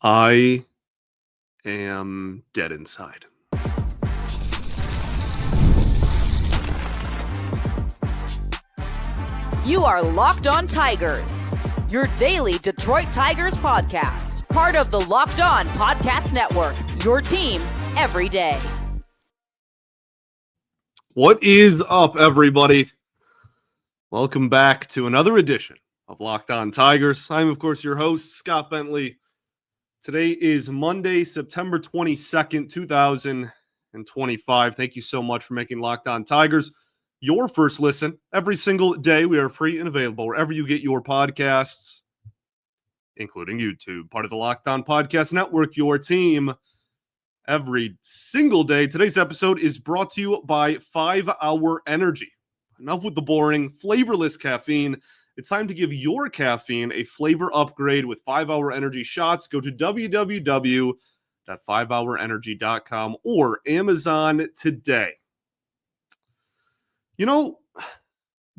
I am dead inside. You are Locked On Tigers, your daily Detroit Tigers podcast. Part of the Locked On Podcast Network, your team every day. What is up, everybody? Welcome back to another edition of Locked On Tigers. I'm, of course, your host, Scott Bentley. Today is Monday, September 22nd, 2025. Thank you so much for making Locked On Tigers your first listen. Every single day, we are free and available wherever you get your podcasts, including YouTube, part of the Locked On Podcast Network, your team every single day. Today's episode is brought to you by 5 Hour Energy. Enough with the boring, flavorless caffeine. It's time to give your caffeine a flavor upgrade with 5 Hour Energy shots. Go to www.5hourenergy.com or Amazon today. You know,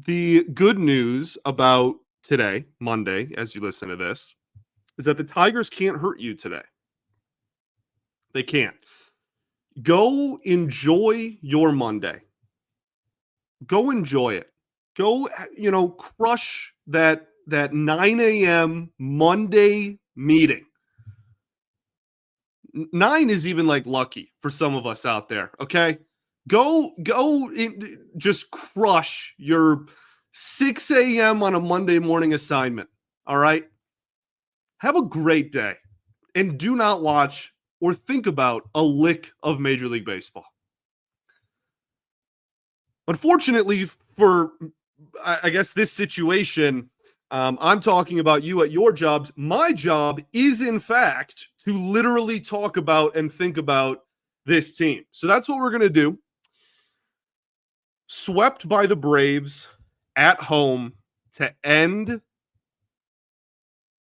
the good news about today, Monday, as you listen to this, is that the Tigers can't hurt you today. They can't. Go enjoy your Monday. Go enjoy it. Go, crush that 9 a.m. Monday meeting. 9 is even like lucky for some of us out there, okay? Go just crush your 6 a.m. on a Monday morning assignment, all right? Have a great day, and do not watch or think about a lick of Major League Baseball. Unfortunately for, I guess, this situation, I'm talking about you at your jobs. My job is, in fact, to literally talk about and think about this team. So that's what we're going to do. Swept by the Braves at home to end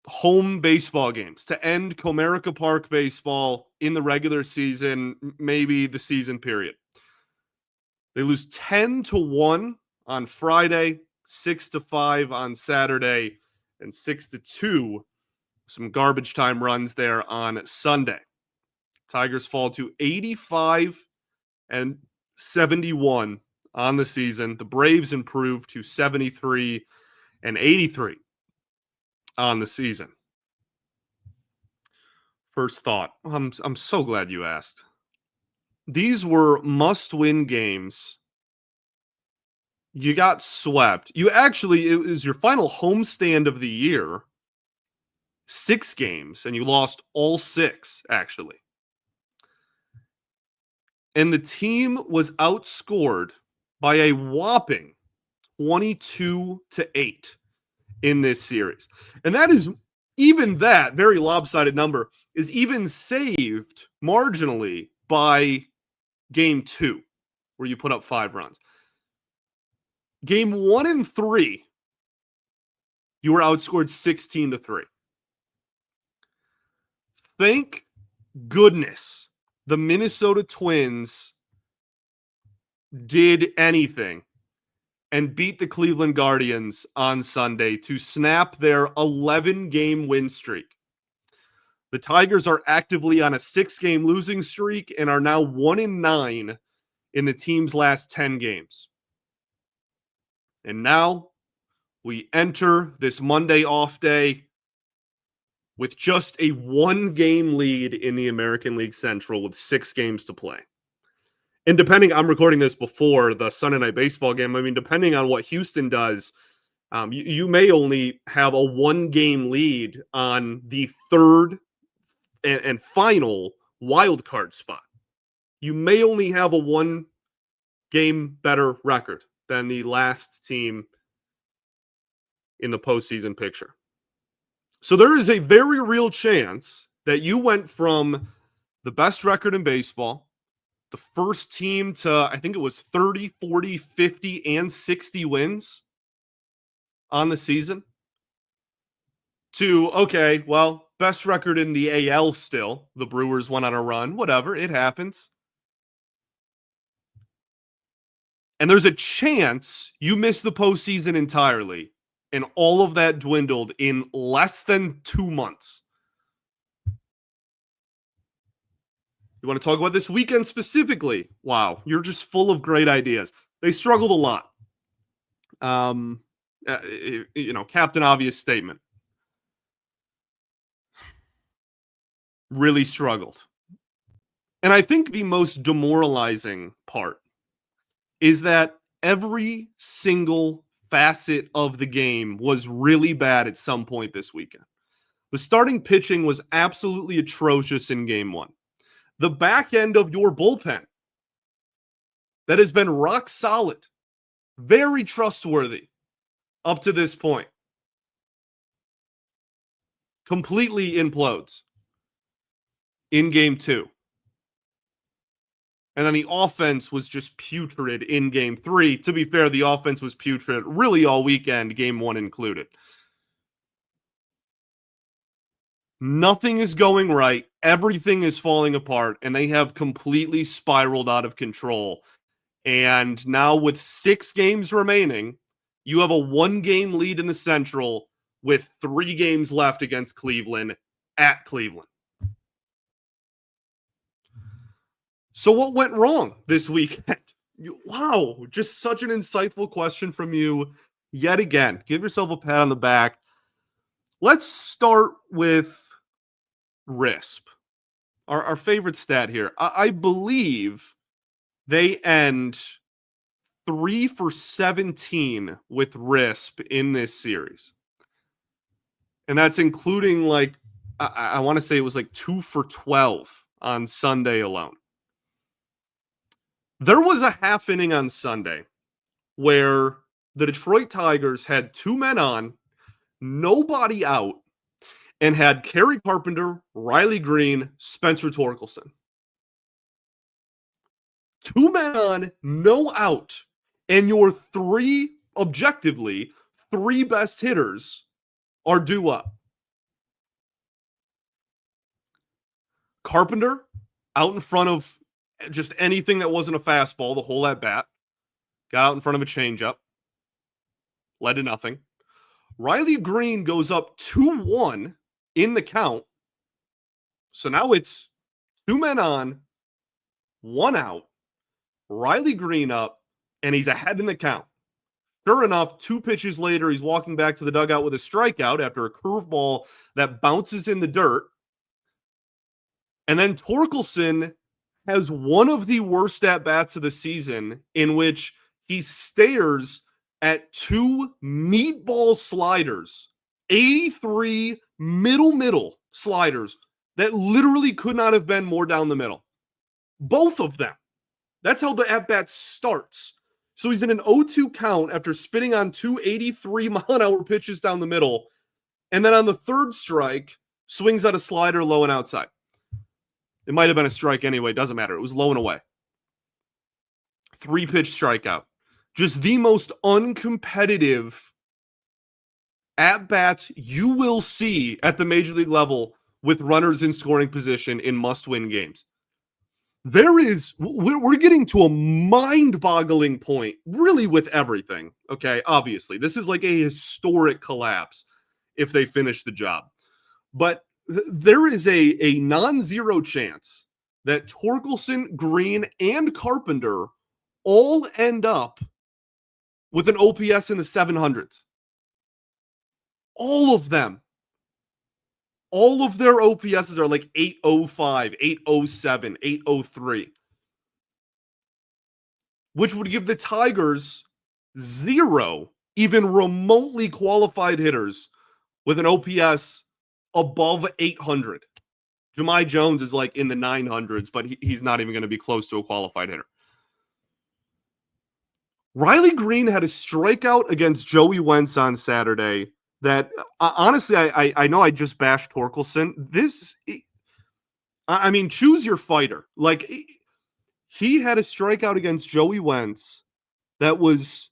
home baseball games, to end Comerica Park baseball in the regular season, maybe the season period. They lose 10-1 on Friday, 6-5 on Saturday, and 6-2. Some garbage time runs there on Sunday. Tigers fall to 85-71 on the season. The Braves improve to 73-83 on the season. First thought, I'm so glad you asked. These were must-win games. You got swept. It was your final homestand of the year. 6 games, and you lost all 6, actually. And the team was outscored by a whopping 22-8 in this series. And that is, even that very lopsided number is even saved marginally by game 2, where you put up 5 runs. Game 1 and 3, you were outscored 16-3. Thank goodness the Minnesota Twins did anything and beat the Cleveland Guardians on Sunday to snap their 11-game win streak. The Tigers are actively on a 6-game losing streak and are now 1-9 in the team's last 10 games. And now we enter this Monday off day with just a 1-game lead in the American League Central with 6 games to play. And I'm recording this before the Sunday Night Baseball game. I mean, depending on what Houston does, you may only have a 1-game lead on the third and final wild card spot. You may only have a 1-game better record than the last team in the postseason picture. So there is a very real chance that you went from the best record in baseball, the first team to, I think it was 30, 40, 50, and 60 wins on the season, to, okay, well, best record in the AL still. The Brewers went on a run. Whatever, it happens. And there's a chance you miss the postseason entirely, and all of that dwindled in less than 2 months. You want to talk about this weekend specifically? Wow, you're just full of great ideas. They struggled a lot. Captain Obvious statement. Really struggled. And I think the most demoralizing part is that every single facet of the game was really bad at some point this weekend. The starting pitching was absolutely atrocious in game one. The back end of your bullpen that has been rock solid, very trustworthy up to this point, completely implodes in game two. And then the offense was just putrid in game three. To be fair, the offense was putrid really all weekend, game one included. Nothing is going right. Everything is falling apart, and they have completely spiraled out of control. And now with 6 games remaining, you have a 1-game lead in the Central with 3 games left against Cleveland at Cleveland. So what went wrong this weekend? Wow, just such an insightful question from you yet again. Give yourself a pat on the back. Let's start with RISP, our favorite stat here. I believe they end 3 for 17 with RISP in this series. And that's including I want to say it was 2 for 12 on Sunday alone. There was a half inning on Sunday where the Detroit Tigers had 2 men on, nobody out, and had Kerry Carpenter, Riley Greene, Spencer Torkelson. 2 men on, no out, and your 3 best hitters are due up. Carpenter out in front of just anything that wasn't a fastball the whole at bat. Got out in front of a changeup. Led to nothing. Riley Greene goes up 2-1 in the count. So now it's 2 men on, 1 out. Riley Greene up, and he's ahead in the count. Sure enough, 2 pitches later, he's walking back to the dugout with a strikeout after a curveball that bounces in the dirt. And then Torkelson has one of the worst at-bats of the season in which he stares at 2 meatball sliders, 83 middle sliders that literally could not have been more down the middle. Both of them. That's how the at-bat starts. So he's in an 0-2 count after spitting on 2 83-mile-an-hour pitches down the middle. And then on the 3rd strike, swings out a slider low and outside. It might have been a strike anyway. Doesn't matter. It was low and away. 3-pitch strikeout. Just the most uncompetitive at-bats you will see at the major league level with runners in scoring position in must-win games. We're getting to a mind-boggling point, really, with everything. Okay, obviously. This is like a historic collapse if they finish the job. But there is a non-zero chance that Torkelson, Greene, and Carpenter all end up with an OPS in the 700s. All of them. All of their OPSs are like 805, 807, 803. Which would give the Tigers 0 even remotely qualified hitters with an OPS above 800. Jahmai Jones is like in the 900s, but he's not even going to be close to a qualified hitter. Riley Greene had a strikeout against Joey Wentz on Saturday that, honestly, I know I just bashed Torkelson. Choose your fighter. Like, he had a strikeout against Joey Wentz that was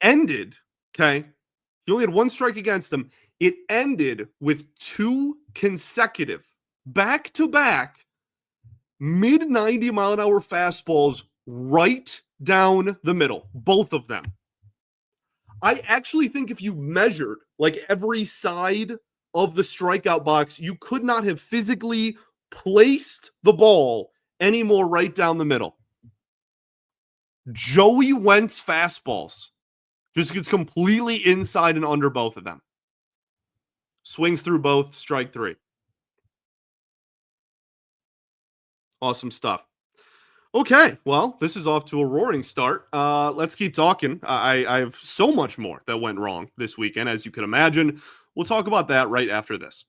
ended, okay? He only had 1 strike against him. It ended with 2 consecutive, back-to-back, mid-90-mile-an-hour fastballs right down the middle. Both of them. I actually think if you measured like every side of the strikeout box, you could not have physically placed the ball any more right down the middle. Joey Wentz fastballs just gets completely inside and under both of them. Swings through both, strike three. Awesome stuff. Okay, well, this is off to a roaring start. Let's keep talking. I have so much more that went wrong this weekend, as you can imagine. We'll talk about that right after this.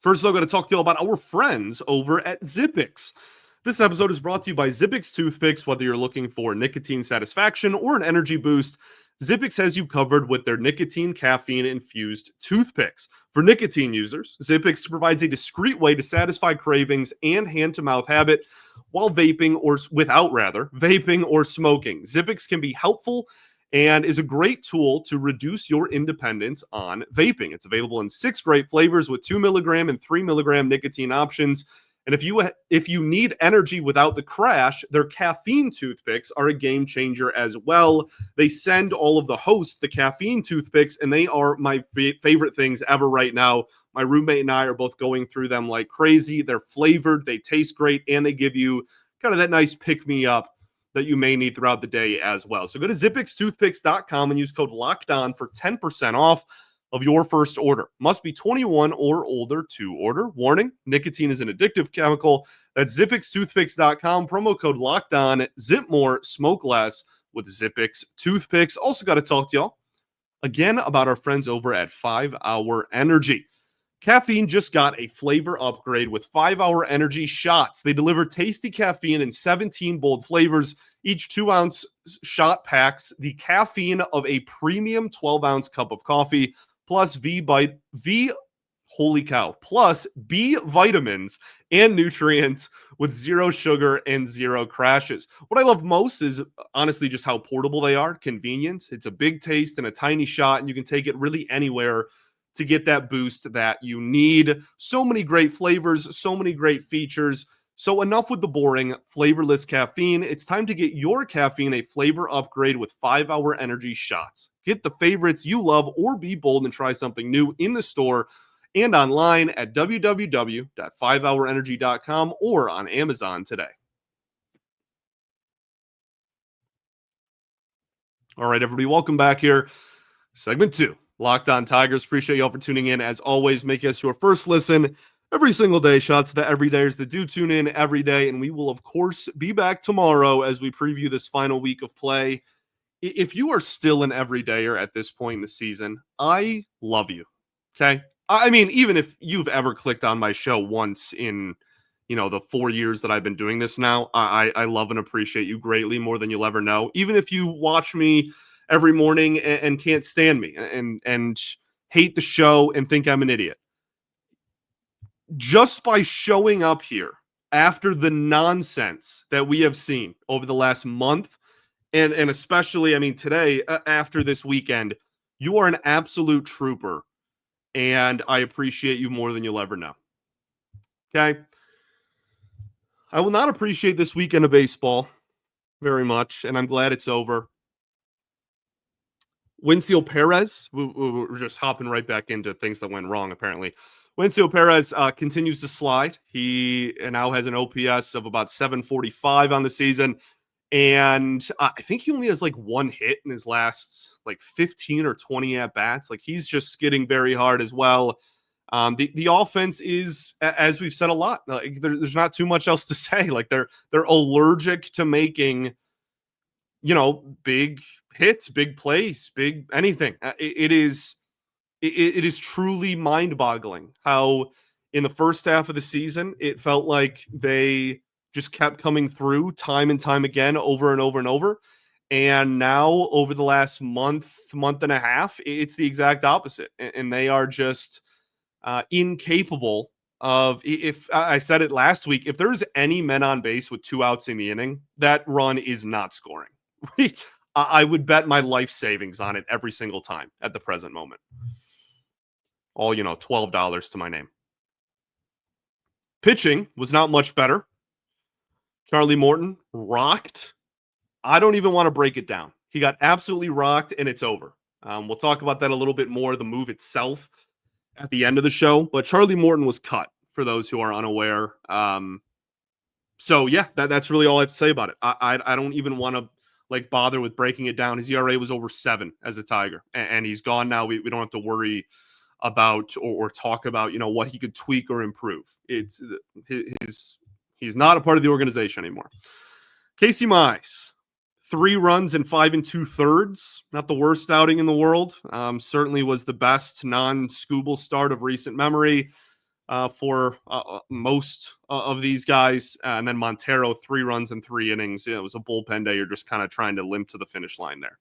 First, I'm going to talk to you about our friends over at Zippix. This episode is brought to you by Zippix Toothpicks. Whether you're looking for nicotine satisfaction or an energy boost, Zippix has you covered with their nicotine caffeine-infused toothpicks. For nicotine users, Zippix provides a discreet way to satisfy cravings and hand-to-mouth habit while vaping or smoking. Zippix can be helpful and is a great tool to reduce your independence on vaping. It's available in 6 great flavors with 2 milligram and 3 milligram nicotine options. And if you need energy without the crash, their caffeine toothpicks are a game changer as well. They send all of the hosts the caffeine toothpicks, and they are my favorite things ever right now. My roommate and I are both going through them like crazy. They're flavored, they taste great, and they give you kind of that nice pick-me-up that you may need throughout the day as well. So go to zippixtoothpicks.com and use code LOCKEDON for 10% off of your first order. Must be 21 or older to order. Warning, nicotine is an addictive chemical. That's zippixtoothpicks.com. Promo code LOCKEDON. Zip more, smoke less with Zippix Toothpicks. Also got to talk to y'all again about our friends over at 5 Hour Energy. Caffeine just got a flavor upgrade with 5 Hour Energy shots. They deliver tasty caffeine in 17 bold flavors. Each 2-ounce shot packs the caffeine of a premium 12-ounce cup of coffee, plus plus B vitamins and nutrients with 0 sugar and 0 crashes. What I love most is honestly just how portable they are. Convenience. It's a big taste and a tiny shot, and you can take it really anywhere to get that boost that you need. So many great flavors, so many great features. So enough with the boring, flavorless caffeine. It's time to get your caffeine a flavor upgrade with 5 Hour Energy shots. Get the favorites you love or be bold and try something new in the store and online at www.5hourenergy.com or on Amazon today. All right, everybody, welcome back here. Segment 2, Locked On Tigers. Appreciate y'all for tuning in. As always, make us your first listen every single day. Shots to the everydayers that do tune in every day. And we will, of course, be back tomorrow as we preview this final week of play. If you are still an everydayer at this point in the season, I love you. Okay? I mean, even if you've ever clicked on my show once in, the 4 years that I've been doing this now, I love and appreciate you greatly, more than you'll ever know. Even if you watch me every morning and can't stand me and hate the show and think I'm an idiot. Just by showing up here after the nonsense that we have seen over the last month, and especially, today, after this weekend, you are an absolute trooper, and I appreciate you more than you'll ever know. Okay? I will not appreciate this weekend of baseball very much, and I'm glad it's over. Wincio Perez, we're just hopping right back into things that went wrong, apparently. Wincio Perez continues to slide. He now has an OPS of about 745 on the season. And I think he only has like 1 hit in his last 15 or 20 at-bats. He's just skidding very hard as well. The offense is, as we've said a lot, there's not too much else to say. They're allergic to making, big hits, big plays, big anything. It is truly mind-boggling how in the first half of the season, it felt like they just kept coming through time and time again, over and over and over. And now over the last month and a half, it's the exact opposite. And they are just incapable of, if I said it last week, if there's any men on base with 2 outs in the inning, that run is not scoring. I would bet my life savings on it every single time at the present moment. All, $12 to my name. Pitching was not much better. Charlie Morton rocked. I don't even want to break it down. He got absolutely rocked, and it's over. We'll talk about that a little bit more, the move itself. at the end of the show, but Charlie Morton was cut, for those who are unaware. So yeah, that's really all I have to say about it. I don't even want to like bother with breaking it down. His ERA was over 7 as a Tiger, and he's gone now. We don't have to worry about or talk about what he could tweak or improve. It's he's not a part of the organization anymore. Casey Mize, 3 runs and 5 2/3. Not the worst outing in the world. Certainly was the best non-Scooble start of recent memory for most of these guys. And then Montero, 3 runs and 3 innings. It was a bullpen day. You're just kind of trying to limp to the finish line there.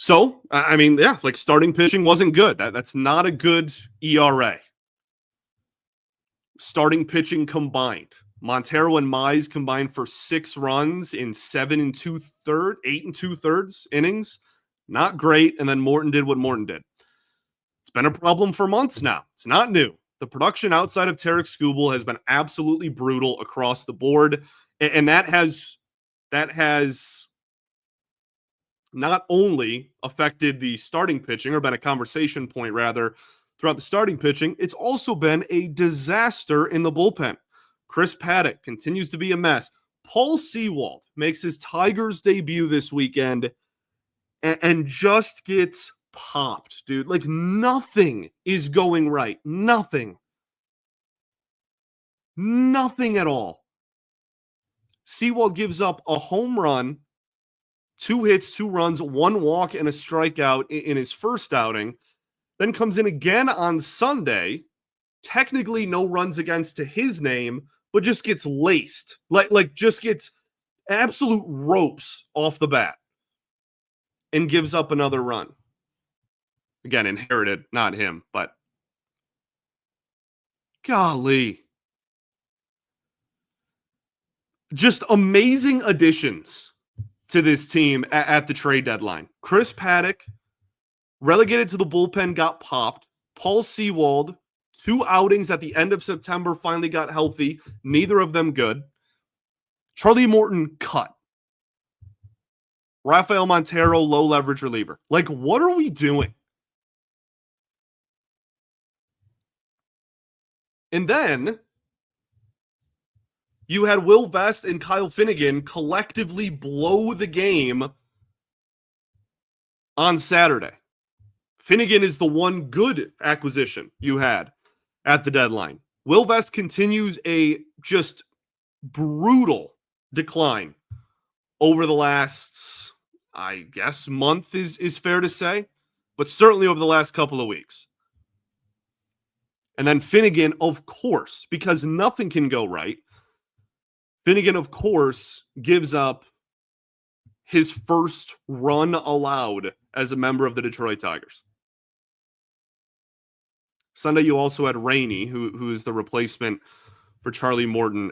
So, I mean, yeah, like starting pitching wasn't good. That's not a good ERA. Starting pitching combined. Montero and Mize combined for 6 runs in 7 2/3, 8 2/3 innings. Not great. And then Morton did what Morton did. It's been a problem for months now. It's not new. The production outside of Tarek Skubal has been absolutely brutal across the board. And that has not only affected the starting pitching, or been a conversation point rather, throughout the starting pitching, it's also been a disaster in the bullpen. Chris Paddock continues to be a mess. Paul Sewald makes his Tigers debut this weekend and just gets popped, dude. Like nothing is going right. Nothing at all. Sewald gives up a home run, 2 hits, 2 runs, 1 walk, and a strikeout in his first outing. Then comes in again on Sunday. Technically no runs against to his name, but just gets laced. Like just gets absolute ropes off the bat and gives up another run. Again, inherited, not him, but golly. Just amazing additions to this team at the trade deadline. Chris Paddock, relegated to the bullpen, got popped. Paul Sewald, 2 outings at the end of September, finally got healthy. Neither of them good. Charlie Morton, cut. Rafael Montero, low leverage reliever. Like, what are we doing? And then you had Will Vest and Kyle Finnegan collectively blow the game on Saturday. Finnegan is the one good acquisition you had at the deadline. Will Vest continues a just brutal decline over the last, I guess, month is fair to say, but certainly over the last couple of weeks. And then Finnegan, of course, because nothing can go right, Finnegan, of course, gives up his first run allowed as a member of the Detroit Tigers. Sunday, you also had Rainey, who is the replacement for Charlie Morton.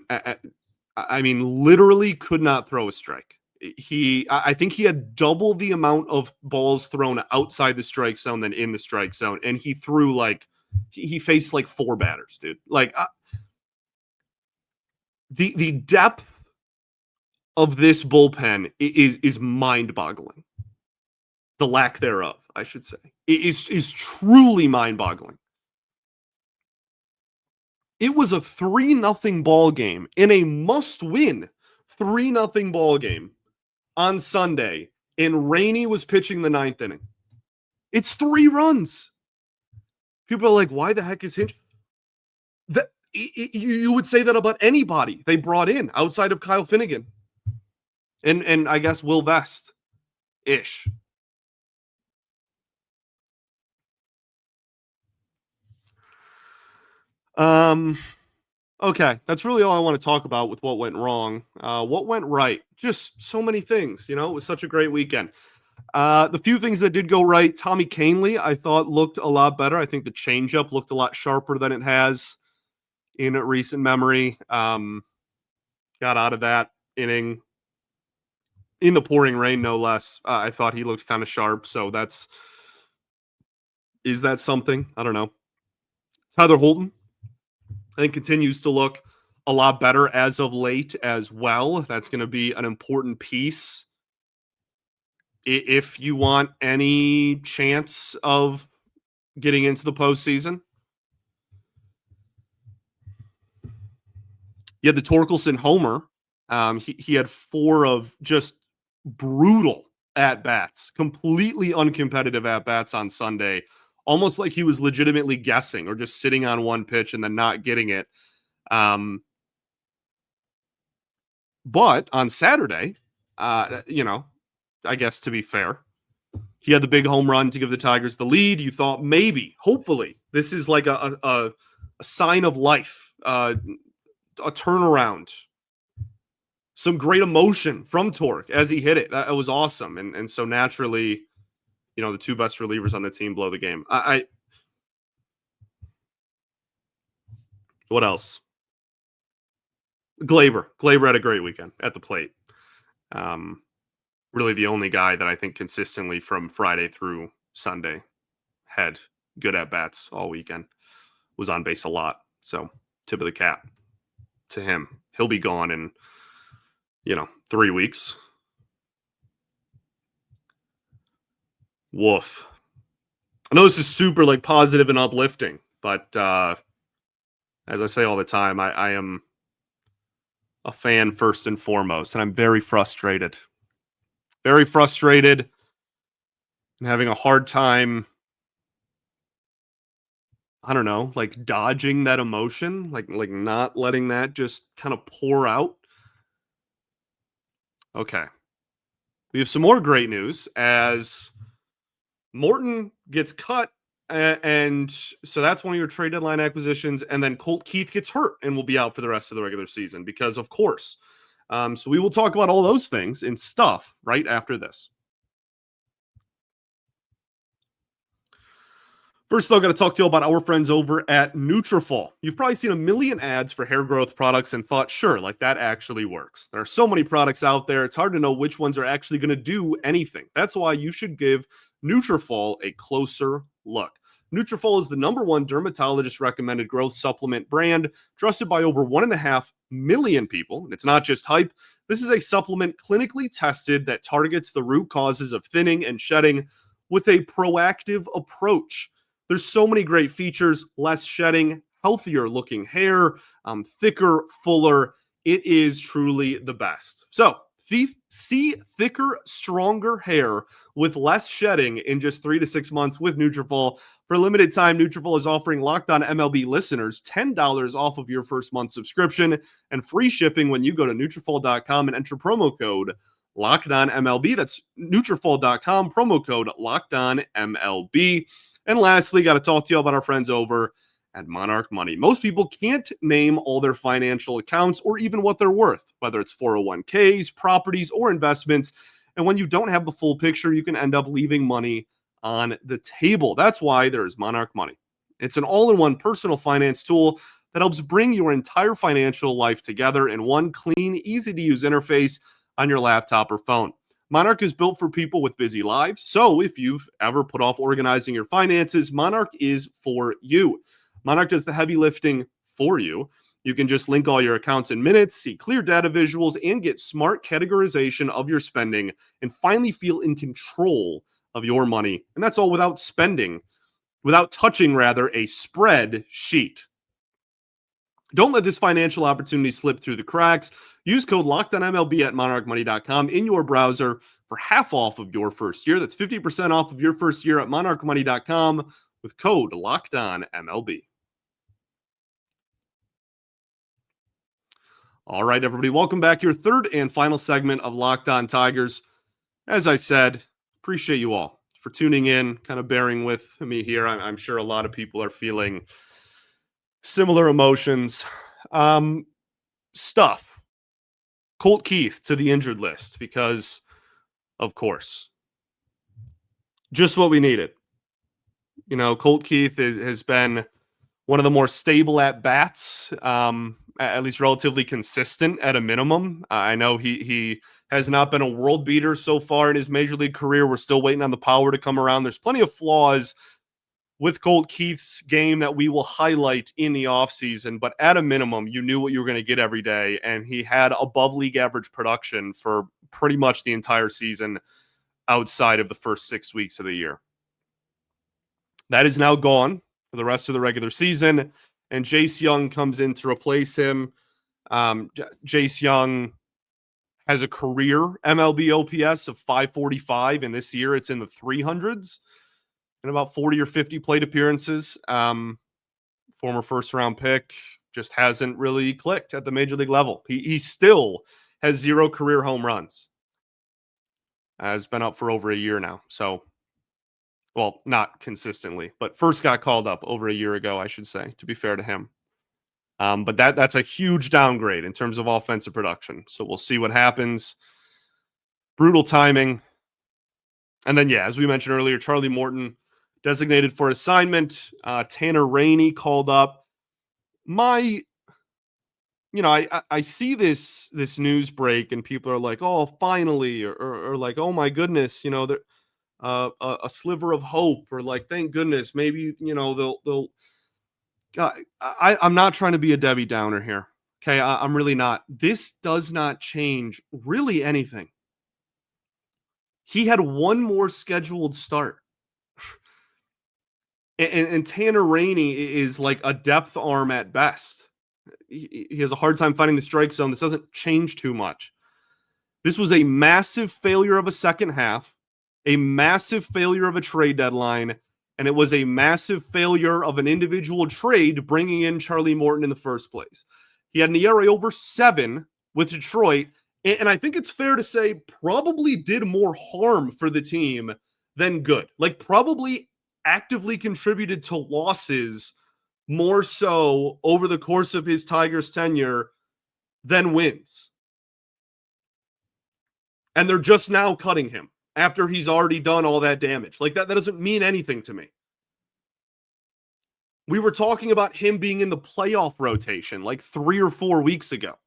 I mean, literally could not throw a strike. I think he had double the amount of balls thrown outside the strike zone than in the strike zone, and he threw he faced 4 batters, dude. The depth of this bullpen is mind-boggling. The lack thereof, I should say, is truly mind-boggling. It was a 3-0 ball game in a must-win 3-0 ball game on Sunday, and Rainey was pitching the 9th inning. It's 3 runs. People are like, why the heck is Hinch? You would say that about anybody they brought in outside of Kyle Finnegan. And I guess Will Vest-ish. Okay, that's really all I want to talk about with what went wrong. What went right? Just so many things. It was such a great weekend. The few things that did go right, Tommy Kahnle, I thought looked a lot better. I think the changeup looked a lot sharper than it has in recent memory. Got out of that inning in the pouring rain, no less. I thought he looked kind of sharp. So is that something? I don't know. Tyler Holton, I think, continues to look a lot better as of late as well. That's going to be an important piece if you want any chance of getting into the postseason. You had the Torkelson homer. He had 4 of just brutal at-bats, completely uncompetitive at-bats on Sunday, almost like he was legitimately guessing or just sitting on one pitch and then not getting it. But on Saturday, I guess to be fair, he had the big home run to give the Tigers the lead. You thought maybe, hopefully, this is like a sign of life, a turnaround, some great emotion from Torque as he hit it. That was awesome. And so naturally, the 2 best relievers on the team blow the game. What else? Glaber had a great weekend at the plate. Really the only guy that I think consistently from Friday through Sunday had good at-bats all weekend, was on base a lot. So tip of the cap to him. He'll be gone in, 3 weeks. Woof. I know this is super positive and uplifting, but as I say all the time, I am a fan first and foremost, and I'm very frustrated. Very frustrated and having a hard time, I don't know, dodging that emotion, like not letting that just kind of pour out. Okay. We have some more great news as Morton gets cut, and so that's one of your trade deadline acquisitions, and then Colt Keith gets hurt and will be out for the rest of the regular season because, of course. So we will talk about all those things and stuff right after this. First, though, got to talk to you about our friends over at Nutrafol. You've probably seen a million ads for hair growth products and thought, sure, that actually works. There are so many products out there, it's hard to know which ones are actually going to do anything. That's why you should give Nutrafol a closer look. Nutrafol is the #1 dermatologist-recommended growth supplement brand, trusted by over 1.5 million people. And it's not just hype. This is a supplement clinically tested that targets the root causes of thinning and shedding with a proactive approach. There's so many great features: less shedding, healthier looking hair, thicker, fuller. It is truly the best. So see thicker, stronger hair with less shedding in just 3 to 6 months with Nutrafol. For a limited time, Nutrafol is offering Locked On MLB listeners $10 off of your first month subscription and free shipping when you go to Nutrafol.com and enter promo code LOCKEDONMLB. That's Nutrafol.com, promo code LOCKEDONMLB. And lastly, got to talk to you about our friends over at Monarch Money. Most people can't name all their financial accounts or even what they're worth, whether it's 401ks, properties, or investments. And when you don't have the full picture, you can end up leaving money on the table. That's why there's Monarch Money. It's an all-in-one personal finance tool that helps bring your entire financial life together in one clean, easy-to-use interface on your laptop or phone. Monarch is built for people with busy lives, so if you've ever put off organizing your finances, Monarch is for you. Monarch does the heavy lifting for you. You can just link all your accounts in minutes, see clear data visuals, and get smart categorization of your spending, and finally feel in control of your money. And that's all without touching a spreadsheet. Don't let this financial opportunity slip through the cracks. Use code LOCKEDONMLB at monarchmoney.com in your browser for half off of your first year. That's 50% off of your first year at monarchmoney.com with code LOCKEDONMLB. All right, everybody, welcome back. Your third and final segment of Locked On Tigers. As I said, appreciate you all for tuning in, kind of bearing with me here. I'm sure a lot of people are feeling similar emotions. Stuff. Colt Keith to the injured list because, of course, just what we needed. Colt Keith has been one of the more stable at bats, at least relatively consistent at a minimum. I know he has not been a world beater so far in his major league career. We're still waiting on the power to come around. There's plenty of flaws with Colt Keith's game that we will highlight in the offseason, but at a minimum, you knew what you were going to get every day, and he had above league average production for pretty much the entire season outside of the first 6 weeks of the year. That is now gone for the rest of the regular season, and Jace Young comes in to replace him. Jace Young has a career MLB OPS of 545, and this year it's in the 300s and about 40 or 50 plate appearances. Former first-round pick, just hasn't really clicked at the major league level. He still has 0 career home runs. Has been up for over a year now. So, well, not consistently, but first got called up over a year ago, I should say, to be fair to him. But that's a huge downgrade in terms of offensive production. So we'll see what happens. Brutal timing. And then, yeah, as we mentioned earlier, Charlie Morton designated for assignment. Tanner Rainey called up. I see this news break and people are like, oh, finally, or like, oh my goodness, a sliver of hope, or like, thank goodness, maybe, they'll I'm not trying to be a Debbie Downer here. Okay. I'm really not. This does not change really anything. He had one more scheduled start. And Tanner Rainey is like a depth arm at best. He has a hard time finding the strike zone. This doesn't change too much. This was a massive failure of a second half, a massive failure of a trade deadline, and it was a massive failure of an individual trade bringing in Charlie Morton in the first place. He had an ERA over 7 with Detroit, and I think it's fair to say probably did more harm for the team than good. Like, probably actively contributed to losses more so over the course of his Tigers tenure than wins. And they're just now cutting him after he's already done all that damage. Like, that doesn't mean anything to me. We were talking about him being in the playoff rotation like 3 or 4 weeks ago.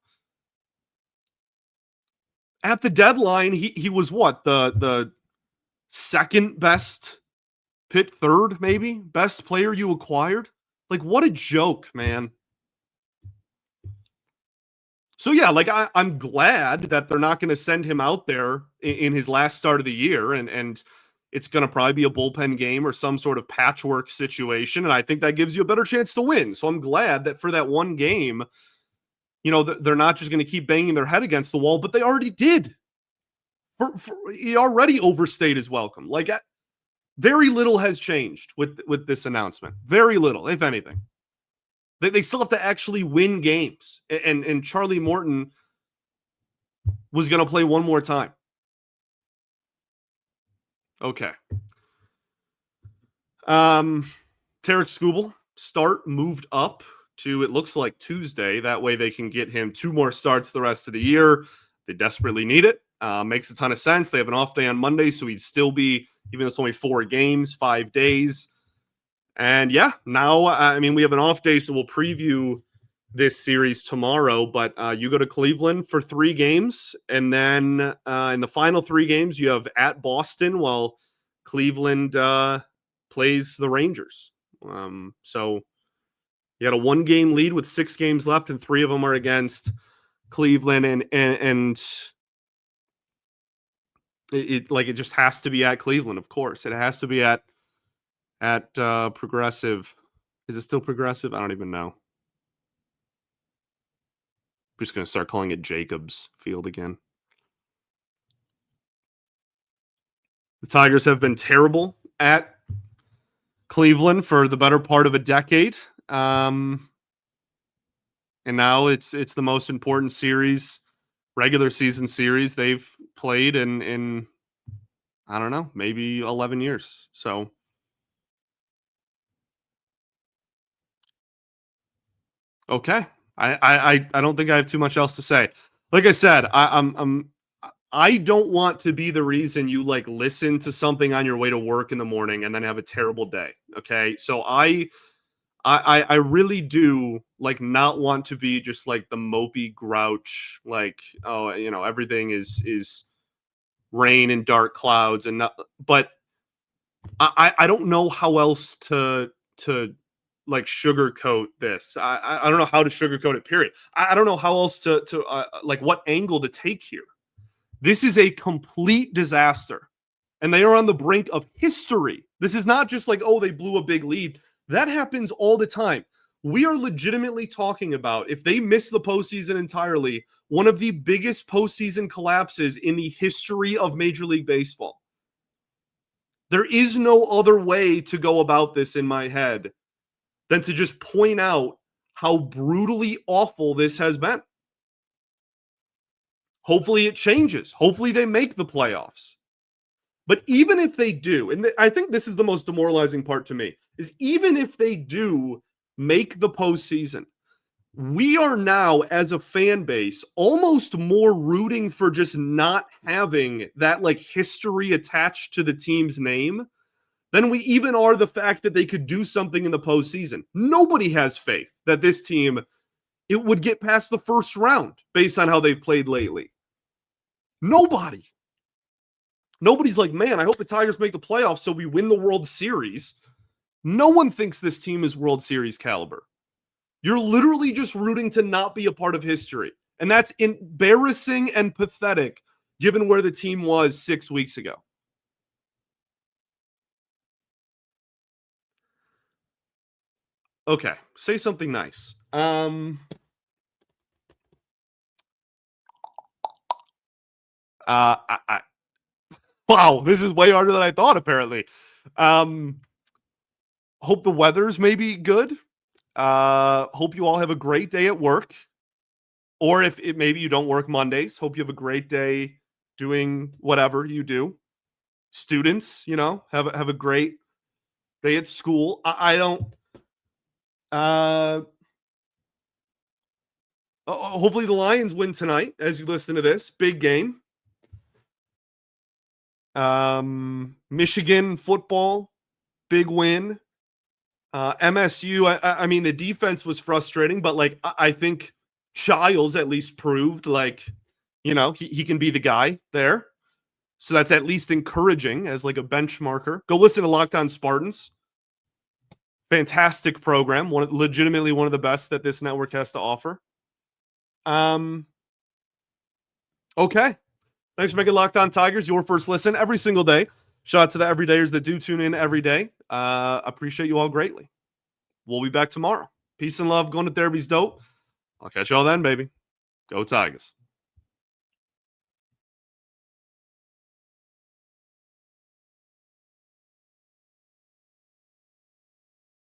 At the deadline, he was what? The second best, pick third, maybe? Best player you acquired? Like, what a joke, man. So, yeah, like, I'm glad that they're not going to send him out there in his last start of the year, and it's going to probably be a bullpen game or some sort of patchwork situation, and I think that gives you a better chance to win. So I'm glad that for that one game, they're not just going to keep banging their head against the wall, but they already did. He already overstayed his welcome. Like, very little has changed with this announcement. Very little, if anything. They still have to actually win games. And Charlie Morton was going to play one more time. Okay. Tarek Skubal, start moved up to, it looks like, Tuesday. That way they can get him 2 more starts the rest of the year. They desperately need it. Makes a ton of sense. They have an off day on Monday, so he'd still be, even though it's only 4 games, 5 days. And yeah, now, we have an off day, so we'll preview this series tomorrow, but you go to Cleveland for 3 games, and then in the final 3 games, you have at Boston while Cleveland plays the Rangers. So you had a 1-game lead with 6 games left, and 3 of them are against Cleveland, and it just has to be at Cleveland, of course. It has to be at Progressive. Is it still Progressive? I don't even know. I'm just going to start calling it Jacobs Field again. The Tigers have been terrible at Cleveland for the better part of a decade. And now it's the most important series, regular season series they've played in I don't know, maybe 11 years. So okay. I don't think I have too much else to say. Like I said, I don't want to be the reason you like listen to something on your way to work in the morning and then have a terrible day. Okay. So I really do like not want to be just like the mopey grouch, like, oh, everything is rain and dark clouds and not, but I don't know how else to like sugarcoat this. I don't know how to sugarcoat it, period. I don't know how else to like what angle to take here. This is a complete disaster. and they are on the brink of history. This is not just like, oh, they blew a big lead. That happens all the time. We are legitimately talking about, if they miss the postseason entirely, one of the biggest postseason collapses in the history of Major League Baseball. There is no other way to go about this in my head than to just point out how brutally awful this has been. Hopefully it changes. Hopefully they make the playoffs. But even if they do, and I think this is the most demoralizing part to me, is even if they do make the postseason, we are now, as a fan base, almost more rooting for just not having that like history attached to the team's name than we even are the fact that they could do something in the postseason. Nobody has faith that this team, it would get past the first round based on how they've played lately. Nobody. Nobody's like, man, I hope the Tigers make the playoffs so we win the World Series. No one thinks this team is World Series caliber. You're literally just rooting to not be a part of history. And that's embarrassing and pathetic given where the team was 6 weeks ago. Okay, say something nice. Wow, this is way harder than I thought, apparently. Hope the weather's maybe good. Hope you all have a great day at work. Or if maybe you don't work Mondays, hope you have a great day doing whatever you do. Students, have a great day at school. I don't. Hopefully the Lions win tonight as you listen to this. Big game. Michigan football, big win. MSU, I mean, the defense was frustrating, but like I think Childs at least proved like, he can be the guy there. So that's at least encouraging as like a benchmarker. Go listen to Locked On Spartans. Fantastic program. Legitimately one of the best that this network has to offer. Okay. Thanks for making Locked On Tigers your first listen every single day. Shout out to the everydayers that do tune in every day. Appreciate you all greatly. We'll be back tomorrow. Peace and love. Going to therapy's dope. I'll catch y'all then, baby. Go Tigers.